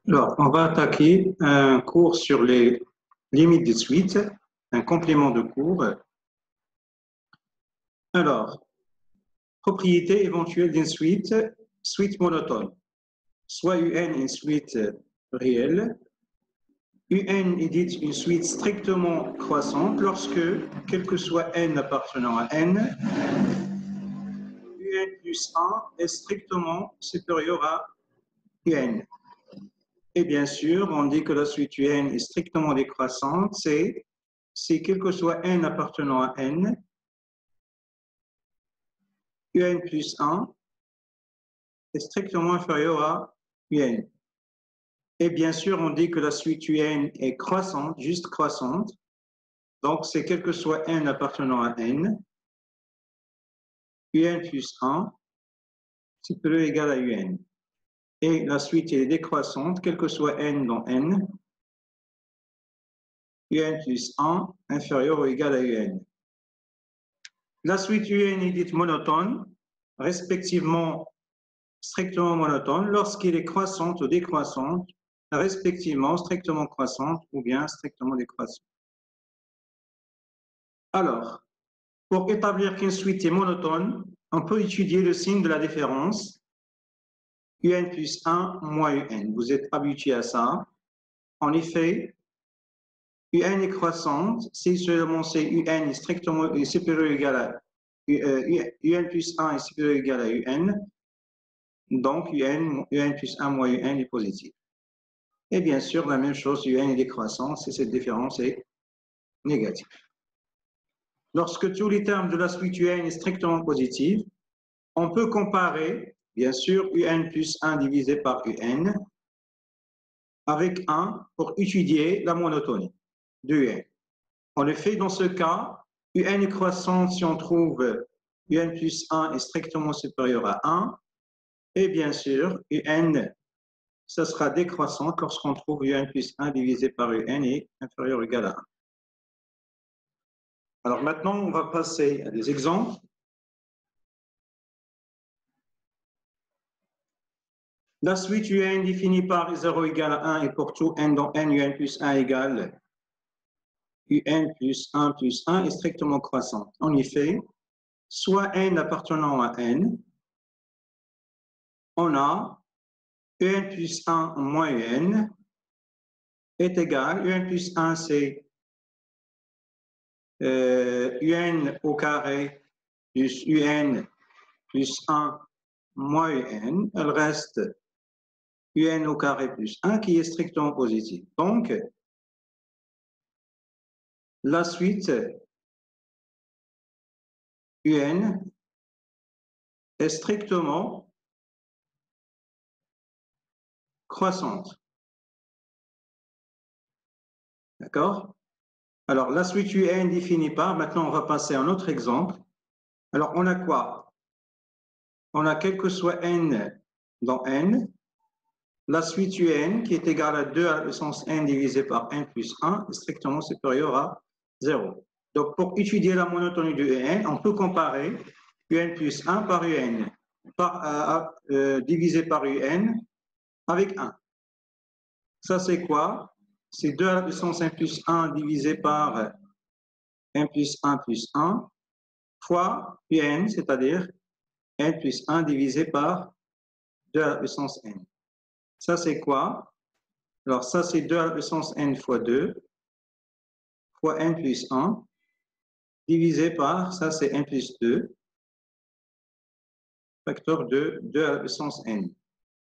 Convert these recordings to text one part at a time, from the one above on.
Alors, on va attaquer un cours sur les limites des suites, un complément de cours. Alors, propriété éventuelle d'une suite, suite monotone. Soit UN est une suite réelle. UN est dite une suite strictement croissante lorsque, quel que soit n appartenant à n, UN plus 1 est strictement supérieur à UN. Et bien sûr, on dit que la suite UN est strictement décroissante, c'est si quel que soit n appartenant à n, UN plus 1 est strictement inférieur à UN. Et bien sûr, on dit que la suite UN est croissante, juste croissante. Donc, c'est quel que soit n appartenant à n, UN plus 1 supérieur ou égal à UN. Et la suite est décroissante, quel que soit n dans n, UN plus 1 inférieur ou égal à UN. La suite UN est dite monotone, respectivement strictement monotone, lorsqu'elle est croissante ou décroissante, respectivement strictement croissante ou bien strictement décroissante. Alors, pour établir qu'une suite est monotone, on peut étudier le signe de la différence UN plus 1 moins UN. Vous êtes habitué à ça. En effet, UN est croissante si seulement c'est UN est strictement supérieur ou égal à UN plus 1 est supérieur ou égal à UN. Donc, UN plus 1 moins UN est positif. Et bien sûr, la même chose, UN est décroissant si cette différence est négative. Lorsque tous les termes de la suite UN est strictement positif, on peut comparer, bien sûr, UN plus 1 divisé par UN avec 1 pour étudier la monotonie de UN. En effet, dans ce cas, UN est croissante si on trouve UN plus 1 est strictement supérieur à 1. Et bien sûr, UN, ça sera décroissante lorsqu'on trouve UN plus 1 divisé par UN est inférieur ou égal à 1. Alors maintenant, on va passer à des exemples. La suite UN définie par 0 égale à 1 et pour tout n dans n, UN plus 1 égale UN plus 1 est strictement croissante. En effet, soit n appartenant à n, on a UN plus 1 moins UN est égal, UN plus 1 c'est UN au carré plus UN plus 1 moins UN, elle reste UN au carré plus 1 qui est strictement positif. Donc, la suite UN est strictement croissante. D'accord? Alors, la suite UN définie par, maintenant on va passer à un autre exemple. Alors, on a quoi? On a quel que soit n dans n, la suite UN qui est égale à 2 à la puissance n divisé par n plus 1 est strictement supérieure à 0. Donc, pour étudier la monotonie de UN, on peut comparer UN plus 1 par UN divisé par UN avec 1. Ça, c'est quoi? C'est 2 à la puissance n plus 1 divisé par n plus 1 fois UN, c'est-à-dire n plus 1 divisé par 2 à la puissance n. Ça, c'est quoi? Alors, ça, c'est 2 à la puissance n fois 2 fois n plus 1 divisé par, ça, c'est n plus 2, facteur de 2 à la puissance n.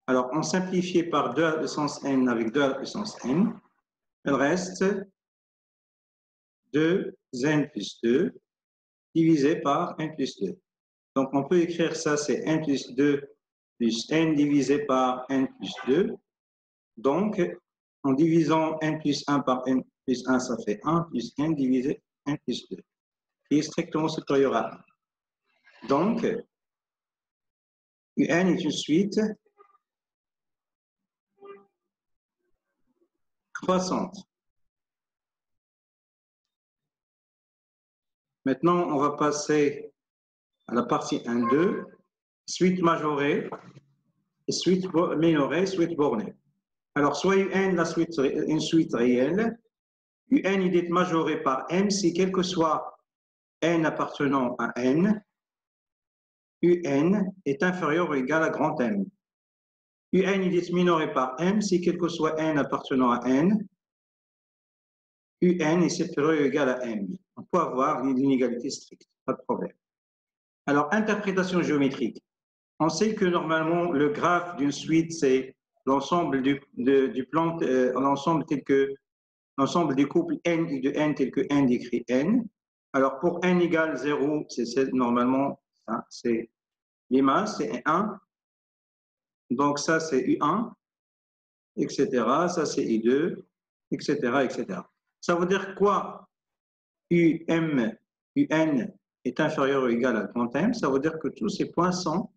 Alors, on simplifie par 2 à la puissance n avec 2 à la puissance n. Il reste 2n plus 2 divisé par n plus 2. Donc, on peut écrire ça, c'est n plus 2 plus n divisé par n plus 2. Donc, en divisant n plus 1 par n plus 1, ça fait 1 plus n divisé n plus 2, qui est strictement supérieur à 1. Donc, UN est une suite croissante. Maintenant, on va passer à la partie 1-2, suite majorée, suite minorée, suite bornée. Alors, soit UN, une suite réelle, UN il est majoré par M si quel que soit N appartenant à N, UN est inférieur ou égal à grand M. UN il est minoré par M si quel que soit N appartenant à N, UN est supérieur ou égal à M. On peut avoir une inégalité stricte, pas de problème. Alors, interprétation géométrique. On sait que normalement, le graphe d'une suite, c'est l'ensemble du plan, l'ensemble tel que l'ensemble des couples n et de n tel que n décrit n. Alors, pour n égale 0, c'est normalement, c'est l'image, c'est 1. Donc, ça, c'est U1, etc. Ça, c'est U2, etc., etc. Ça veut dire quoi? UN est inférieur ou égal à grand M. Ça veut dire que tous ces points sont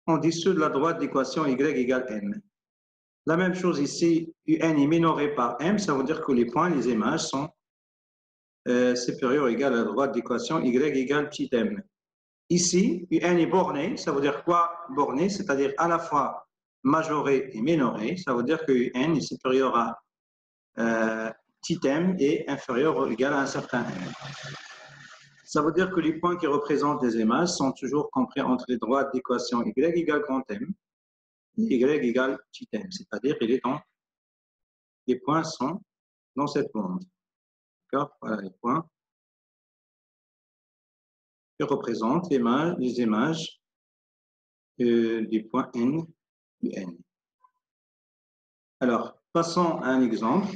en dessous de la droite d'équation y égale m. La même chose ici, UN est minoré par m, ça veut dire que les points, les images sont supérieurs ou égales à la droite d'équation y égale petit m. Ici, UN est borné, ça veut dire quoi borné? C'est-à-dire à la fois majoré et minoré, ça veut dire que UN est supérieur à petit m et inférieur ou égal à un certain m. Ça veut dire que les points qui représentent les images sont toujours compris entre les droites d'équation y égale grand m et y égale petit m, c'est-à-dire les points sont dans cette bande. D'accord? Voilà les points qui représentent les images des points n et n. Alors, passons à un exemple.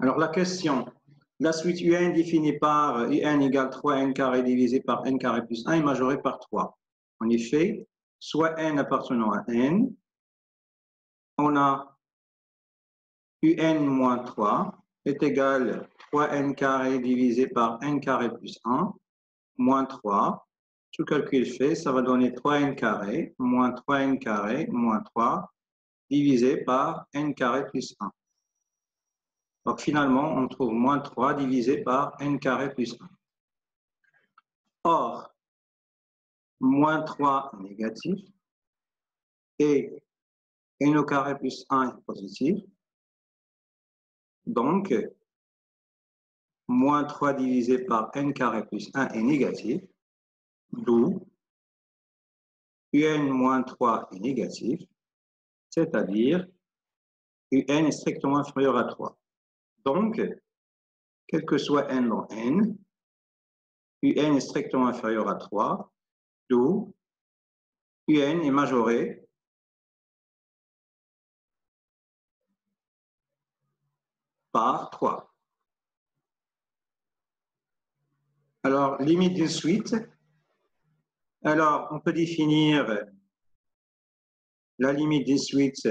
Alors, la question, la suite UN définie par UN égale 3n carré divisé par n carré plus 1 est majorée par 3. En effet, soit n appartenant à n, on a UN moins 3 est égal 3n carré divisé par n carré plus 1 moins 3. Tout calcul fait, ça va donner 3n carré moins 3n carré moins 3 divisé par n carré plus 1. Donc finalement, on trouve moins 3 divisé par n carré plus 1. Or, moins 3 est négatif et n au carré plus 1 est positif. Donc, moins 3 divisé par n carré plus 1 est négatif, d'où UN moins 3 est négatif, c'est-à-dire UN est strictement inférieur à 3. Donc, quel que soit n dans n, UN est strictement inférieur à 3, d'où UN est majoré par 3. Alors, limite d'une suite. Alors, on peut définir la limite d'une suite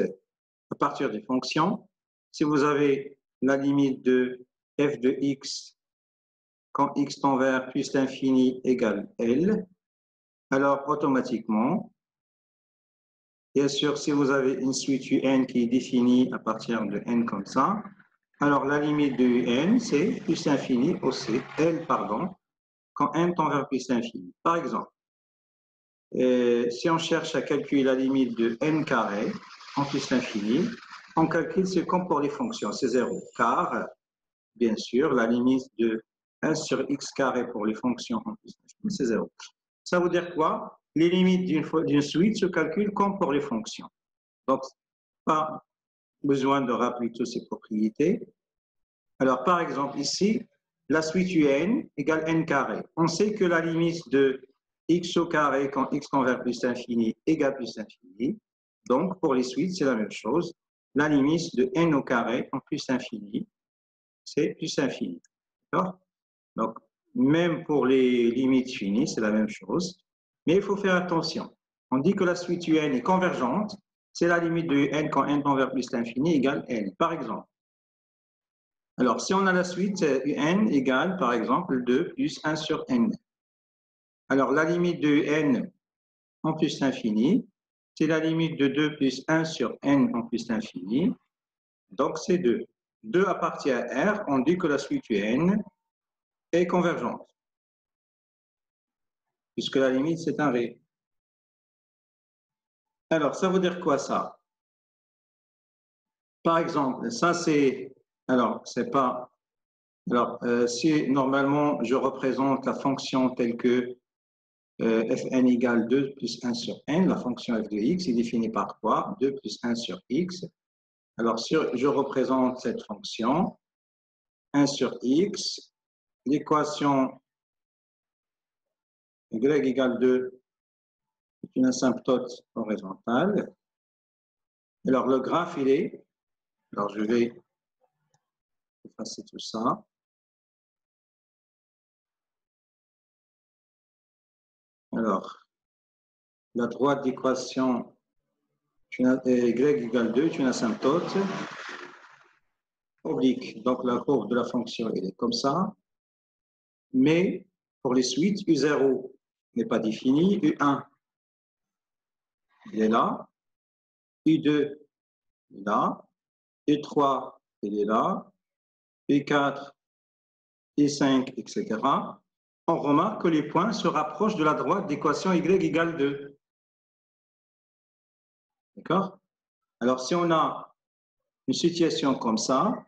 à partir des fonctions. Si vous avez la limite de f de x quand x tend vers plus l'infini égale L, alors automatiquement, bien sûr, si vous avez une suite UN qui est définie à partir de n comme ça, alors la limite de UN, c'est plus l'infini aussi, L, pardon, quand n tend vers plus l'infini. Par exemple, si on cherche à calculer la limite de n carré en plus l'infini, on calcule ce comme pour les fonctions, c'est 0, car, bien sûr, la limite de 1 sur x carré pour les fonctions en plus l'infini, c'est 0. Ça veut dire quoi? Les limites d'une suite se calculent comme pour les fonctions. Donc, pas besoin de rappeler toutes ces propriétés. Alors, par exemple, ici, la suite UN égale n carré. On sait que la limite de x au carré quand x tend vers plus l'infini égale plus l'infini. Donc, pour les suites, c'est la même chose. La limite de n au carré en plus l'infini, c'est plus l'infini. D'accord? Donc, même pour les limites finies, c'est la même chose. Mais il faut faire attention. On dit que la suite UN est convergente. C'est la limite de n quand n tend vers plus l'infini égale n. Par exemple. Alors, si on a la suite UN égale, par exemple, 2 plus 1 sur n. Alors, la limite de n en plus l'infini, c'est la limite de 2 plus 1 sur n en plus l'infini. Donc, c'est 2. 2 appartient à R. On dit que la suite UN est convergente. Puisque la limite, c'est un réel. Alors, ça veut dire quoi ça? Par exemple, ça c'est, alors c'est pas, alors si normalement je représente la fonction telle que fn égale 2 plus 1 sur n, la fonction f de x est définie par quoi? 2 plus 1 sur x. Alors si je représente cette fonction, 1 sur x, l'équation y égale 2 est une asymptote horizontale. Alors le graphe il est, alors je vais effacer tout ça. Alors, la droite d'équation y égale 2 est une asymptote oblique. Donc, la courbe de la fonction, elle est comme ça. Mais pour les suites, U0 n'est pas défini. U1, il est là. U2, il est là. U3, il est là. U4, U5, etc. On remarque que les points se rapprochent de la droite d'équation y égale 2. D'accord? Alors, si on a une situation comme ça,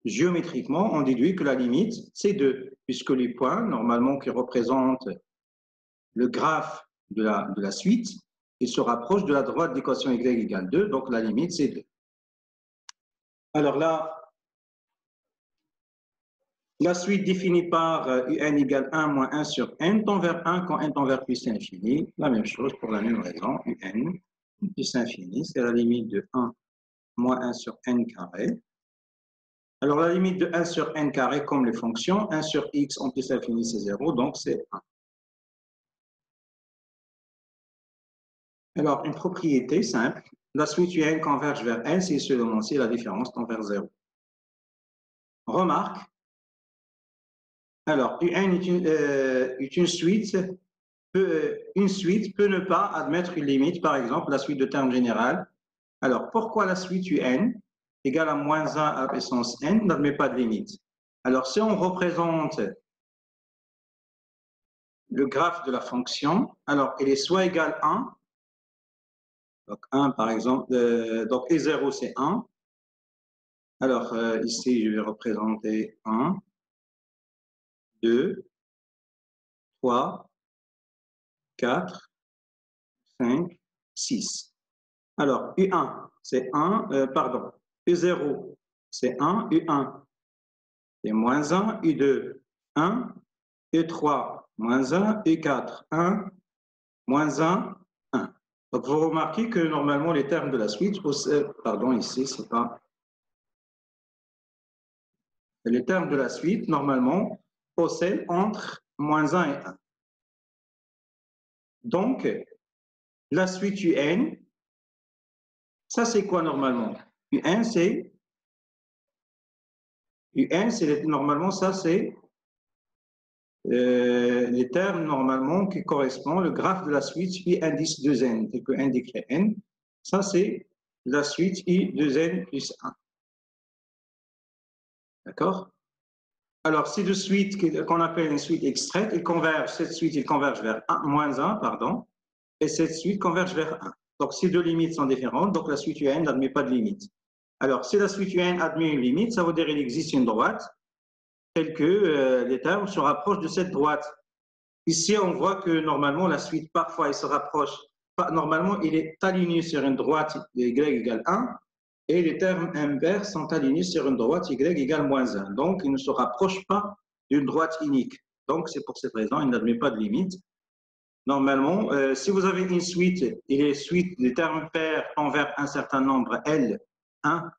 géométriquement, on déduit que la limite, c'est 2, puisque les points, normalement, qui représentent le graphe de la suite, ils se rapprochent de la droite d'équation y égale 2, donc la limite, c'est 2. Alors là, la suite définie par un égale 1 moins 1 sur n tend vers 1 quand n tend vers plus infini. La même chose pour la même raison, un plus infini, c'est la limite de 1 moins 1 sur n carré. Alors, la limite de 1 sur n carré, comme les fonctions, 1 sur x en plus infini, c'est 0, donc c'est 1. Alors, une propriété simple, la suite UN converge vers n si seulement si la différence tend vers 0. Remarque, alors, UN est une suite peut ne pas admettre une limite, par exemple, la suite de termes général. Alors, pourquoi la suite UN égale à moins 1 à puissance n n'admet pas de limite? Alors, si on représente le graphe de la fonction, alors il est soit égal à 1, donc 1 par exemple, donc E0 c'est 1. Alors ici je vais représenter 1, 2, 3, 4, 5, 6. Alors U1 c'est 1, pardon, U0 c'est 1, U1 c'est moins 1, U2 1, U3 moins 1, U4 1, moins 1, 1. Donc, vous remarquez que normalement, les termes de la suite, pardon, ici, c'est pas. Les termes de la suite, normalement, oscillent entre moins 1 et 1. Donc, la suite UN, ça c'est quoi normalement? UN, c'est normalement, ça c'est les termes normalement qui correspondent, le graphe de la suite I indice 2n, tel que indiqué n. Ça c'est la suite I 2n plus 1. D'accord? Alors, ces deux suites qu'on appelle une suite extraite, cette suite, il converge vers 1, moins 1, pardon, et cette suite converge vers 1. Donc, ces deux limites sont différentes, donc la suite UN n'admet pas de limite. Alors, si la suite UN admet une limite, ça veut dire qu'il existe une droite, telle que les termes se rapprochent de cette droite. Ici, on voit que normalement, la suite, parfois, elle se rapproche. Normalement, il est aligné sur une droite y égale 1, et les termes impairs sont alignés sur une droite y égale moins 1. Donc, ils ne se rapprochent pas d'une droite unique. Donc, c'est pour cette raison, il n'admet pas de limite. Normalement, si vous avez une suite et les suites des termes pairs tend vers un certain nombre L1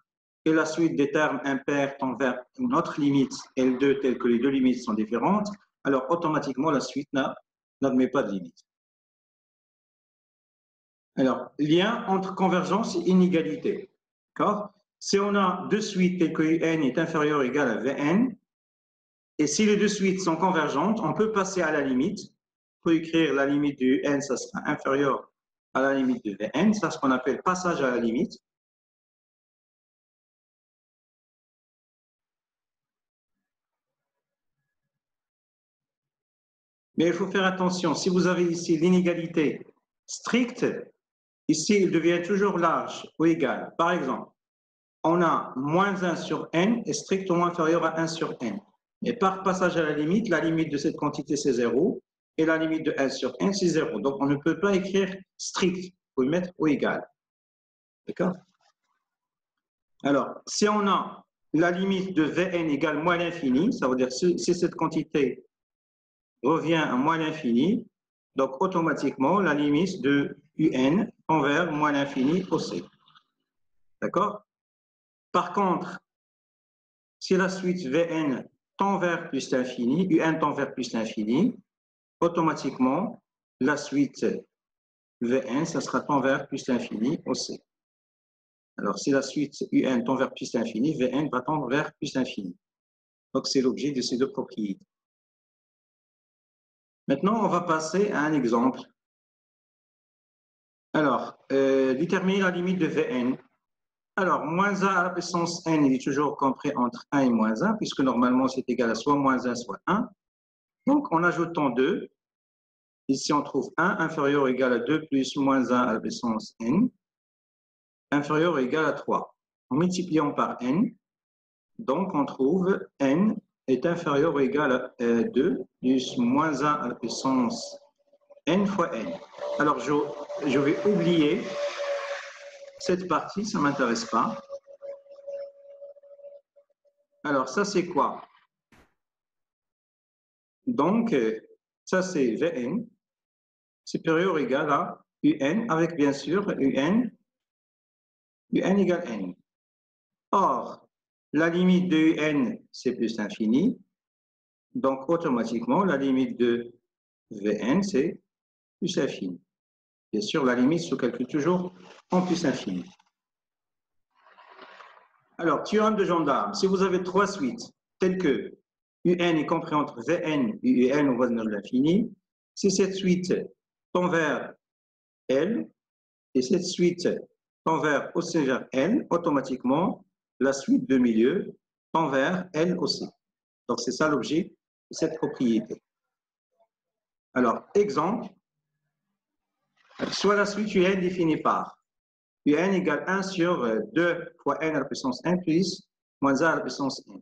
et la suite des termes impairs tend vers une autre limite L2 telle que les deux limites sont différentes, alors automatiquement la suite n'admet pas de limite. Alors, lien entre convergence et inégalité. Si on a deux suites telles que n est inférieur ou égal à Vn, et si les deux suites sont convergentes, on peut passer à la limite. On peut écrire la limite de n, ça sera inférieur à la limite de Vn, c'est ce qu'on appelle passage à la limite. Mais il faut faire attention, si vous avez ici l'inégalité stricte, ici il devient toujours large ou égal. Par exemple, on a moins 1 sur n est strictement inférieur à 1 sur n. Mais par passage à la limite de cette quantité, c'est 0, et la limite de 1 sur n, c'est 0. Donc, on ne peut pas écrire strict, il faut le mettre au égal. D'accord? Alors, si on a la limite de Vn égale moins l'infini, ça veut dire si cette quantité revient à moins l'infini, donc automatiquement, la limite de un tend vers moins l'infini au c. D'accord? Par contre, si la suite Vn tend vers plus l'infini, un tend vers plus l'infini, automatiquement, la suite Vn, ça sera tend vers plus l'infini au c. Alors, si la suite un tend vers plus l'infini, Vn va tendre vers plus l'infini. Donc, c'est l'objet de ces deux propriétés. Maintenant, on va passer à un exemple. Alors, déterminer la limite de Vn. Alors, moins 1 à la puissance n, il est toujours compris entre 1 et moins 1, puisque normalement, c'est égal à soit moins 1, soit 1. Donc, en ajoutant 2, ici, on trouve 1 inférieur ou égal à 2 plus moins 1 à la puissance n, inférieur ou égal à 3. En multipliant par n, donc, on trouve n est inférieur ou égal à 2 plus moins 1 à la puissance n fois n. Alors, je vais oublier cette partie, ça ne m'intéresse pas. Alors, ça, c'est quoi? Donc, ça, c'est Vn supérieur ou égal à Un, avec bien sûr Un égale n. Or, la limite de Un, c'est plus l'infini. Donc, automatiquement, la limite de Vn, c'est plus l'infini. Bien sûr, la limite se calcule toujours en plus infini. Alors, théorème de gendarme. Si vous avez trois suites telles que Un est compris entre Vn et Un au voisinage de l'infini, si cette suite tend vers L et cette suite tend vers OC vers L, automatiquement, la suite de milieu tend vers L aussi. Donc, c'est ça l'objet de cette propriété. Alors, exemple, soit la suite UN définie par UN égale 1 sur 2 fois n à la puissance 1 plus moins 1 à la puissance n.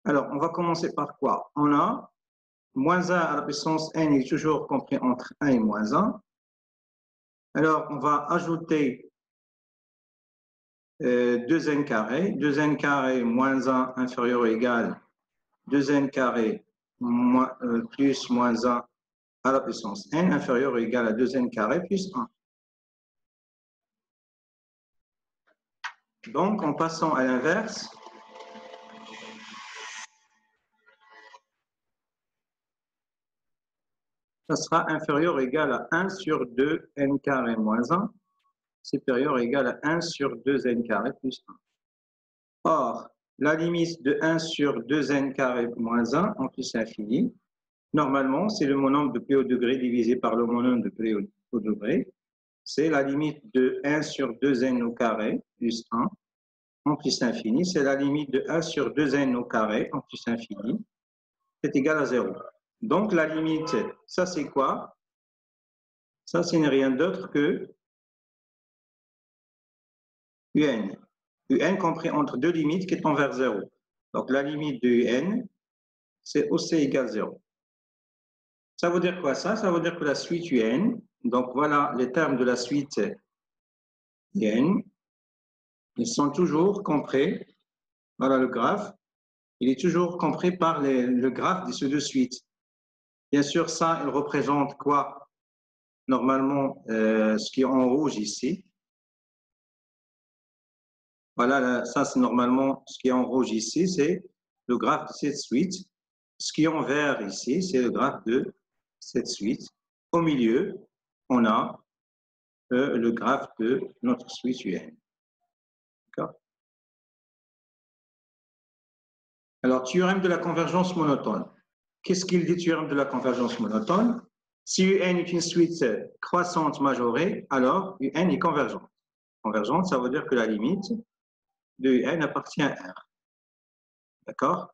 Alors, on va commencer par quoi? On a moins 1 à la puissance n est toujours compris entre 1 et moins 1. Alors, on va ajouter 2n carré. 2n carré moins 1 inférieur ou égal 2n carré plus moins 1 à la puissance n inférieur ou égal à 2n carré plus 1. Donc, en passant à l'inverse, ça sera inférieur ou égal à 1 sur 2n carré moins 1, supérieur ou égal à 1 sur 2n carré plus 1. Or, la limite de 1 sur 2n carré moins 1 en plus infini, normalement, c'est le monombre de p au degré divisé par le monombre de p au degré. C'est la limite de 1 sur 2n au carré plus 1 en plus infini. C'est la limite de 1 sur 2n au carré en plus infini. C'est égal à 0. Donc, la limite, ça c'est quoi? Ça, ce n'est rien d'autre que UN. UN compris entre deux limites qui tendent vers 0. Donc, la limite de UN, c'est OC égale 0. Ça veut dire quoi ça? Ça veut dire que la suite UN, donc voilà les termes de la suite UN, ils sont toujours compris, voilà le graphe, il est toujours compris par le graphe de ces deux suites. Bien sûr, ça, il représente quoi? Normalement, ce qui est en rouge ici. Voilà, ça c'est normalement ce qui est en rouge ici, c'est le graphe de cette suite. Ce qui est en vert ici, c'est le graphe de cette suite. Au milieu, on a le graphe de notre suite UN. D'accord? Alors, théorème de la convergence monotone. Qu'est-ce qu'il dit, théorème de la convergence monotone? Si UN est une suite croissante majorée, alors UN est convergente. Convergente, ça veut dire que la limite de UN appartient à R. D'accord?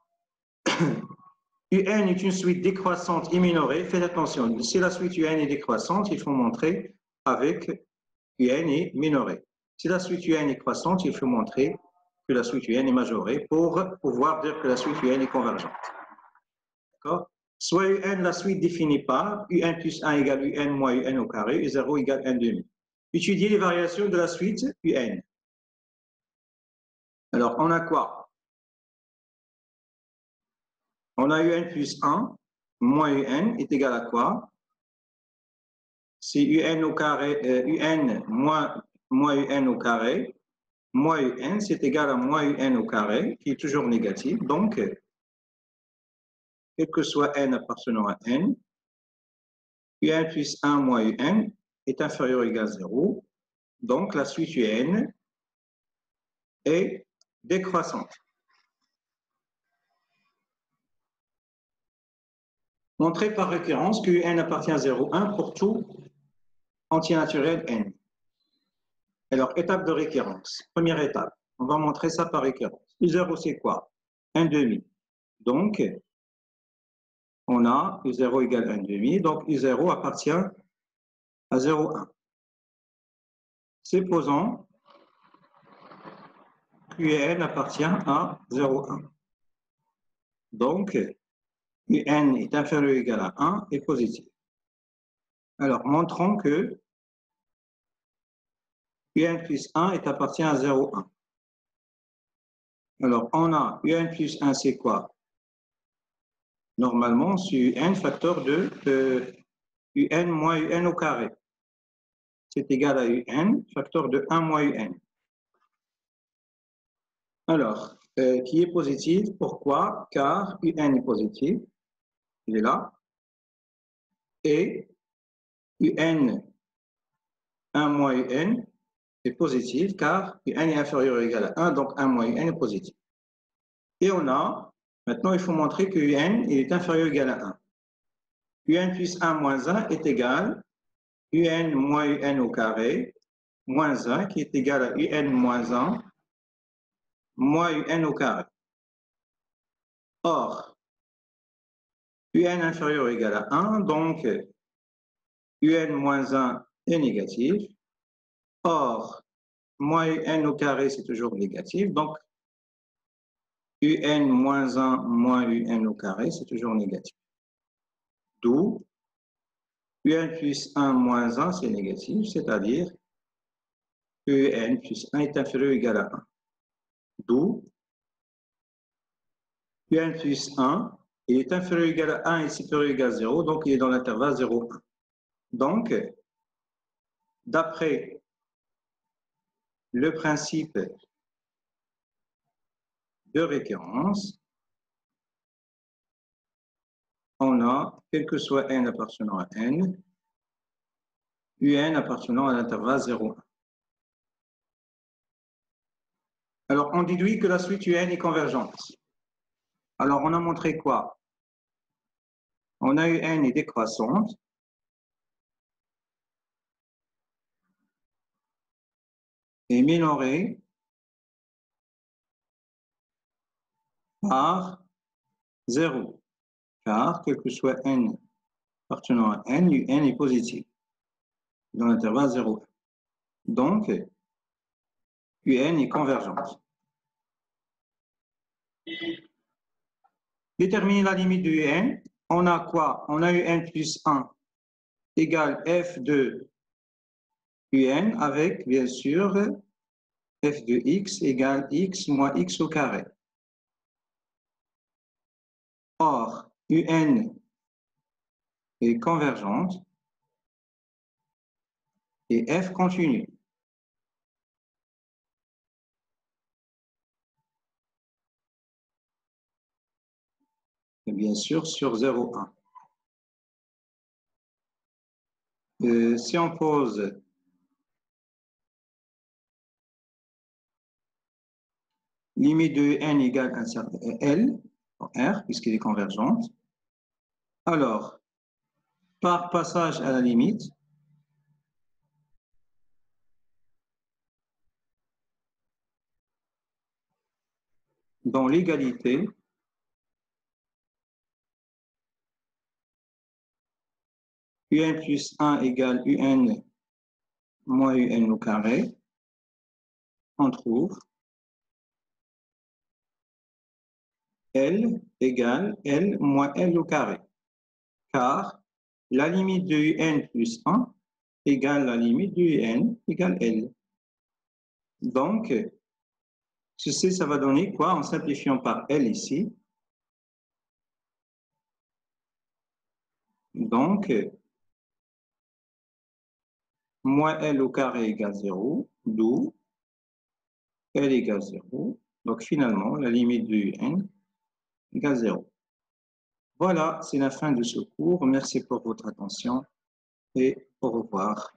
UN est une suite décroissante et minorée. Faites attention, si la suite UN est décroissante, il faut montrer avec UN est minorée. Si la suite UN est croissante, il faut montrer que la suite UN est majorée pour pouvoir dire que la suite UN est convergente. D'accord? Soit UN, la suite définie par UN plus 1 égale UN moins UN au carré et 0 égale 1 demi. Étudier les variations de la suite UN. Alors, on a quoi? On a UN plus 1 moins UN est égal à quoi? C'est UN au carré, UN moins UN au carré, moins UN, c'est égal à moins UN au carré, qui est toujours négatif. Donc, quel que soit n appartenant à n, UN plus 1 moins UN est inférieur ou égal à 0. Donc, la suite UN est décroissante. Montrer par référence que UN appartient à 0,1 pour tout entier naturel n. Alors, étape de référence. Première étape, on va montrer ça par référence. U0, c'est quoi? 1 demi. Donc, on a U0 égale 1 demi. Donc, U0 appartient à 0,1. Supposons que UN appartient à 0,1. Donc, UN est inférieur ou égal à 1 et positif. Alors, montrons que UN plus 1 appartient à 0,1. Alors, on a UN plus 1, c'est quoi? Normalement, c'est UN facteur de UN moins UN au carré. C'est égal à UN facteur de 1 moins UN. Alors, qui est positif? Pourquoi? Car UN est positif. Il est là. Et UN 1 moins UN est positif car UN est inférieur ou égal à 1, donc 1 moins UN est positif. Et on a, maintenant il faut montrer que UN est inférieur ou égal à 1. UN plus 1 moins 1 est égal à UN moins UN au carré, moins 1 qui est égal à UN moins 1, moins UN au carré. Or, UN inférieur ou égal à 1, donc UN moins 1 est négatif. Or, moins UN au carré, c'est toujours négatif. Donc, UN moins 1 moins UN au carré, c'est toujours négatif. D'où UN plus 1 moins 1, c'est négatif, c'est-à-dire que UN plus 1 est inférieur ou égal à 1. D'où UN plus 1 est inférieur ou égal à 1 et supérieur ou égal à 0, donc il est dans l'intervalle 0,1. Donc, d'après le principe de référence, on a, quel que soit n appartenant à n, UN appartenant à l'intervalle 0,1. Alors, on déduit que la suite UN est convergente. Alors, on a montré quoi? On a UN est décroissante. Et minorée par 0. Car, quel que soit n appartenant à n, UN est positif dans l'intervalle 0. Donc, UN est convergente. Déterminer la limite de UN. On a quoi? On a UN plus 1 égale f de UN avec, bien sûr, f de x égale x moins x au carré. Or, UN est convergente et f continue. Et bien sûr, sur 0,1. Si on pose limite de n égale un certain L, R, puisqu'il est convergente, alors, par passage à la limite, dans l'égalité, UN plus 1 égale UN moins UN au carré, on trouve L égale L moins L au carré. Car la limite de un plus 1 égale la limite de un égale L. Donc, ceci, ça va donner quoi en simplifiant par L ici? Donc, moins L au carré égale 0, d'où L égale 0. Donc, finalement, la limite de n égale 0. Voilà, c'est la fin de ce cours. Merci pour votre attention et au revoir.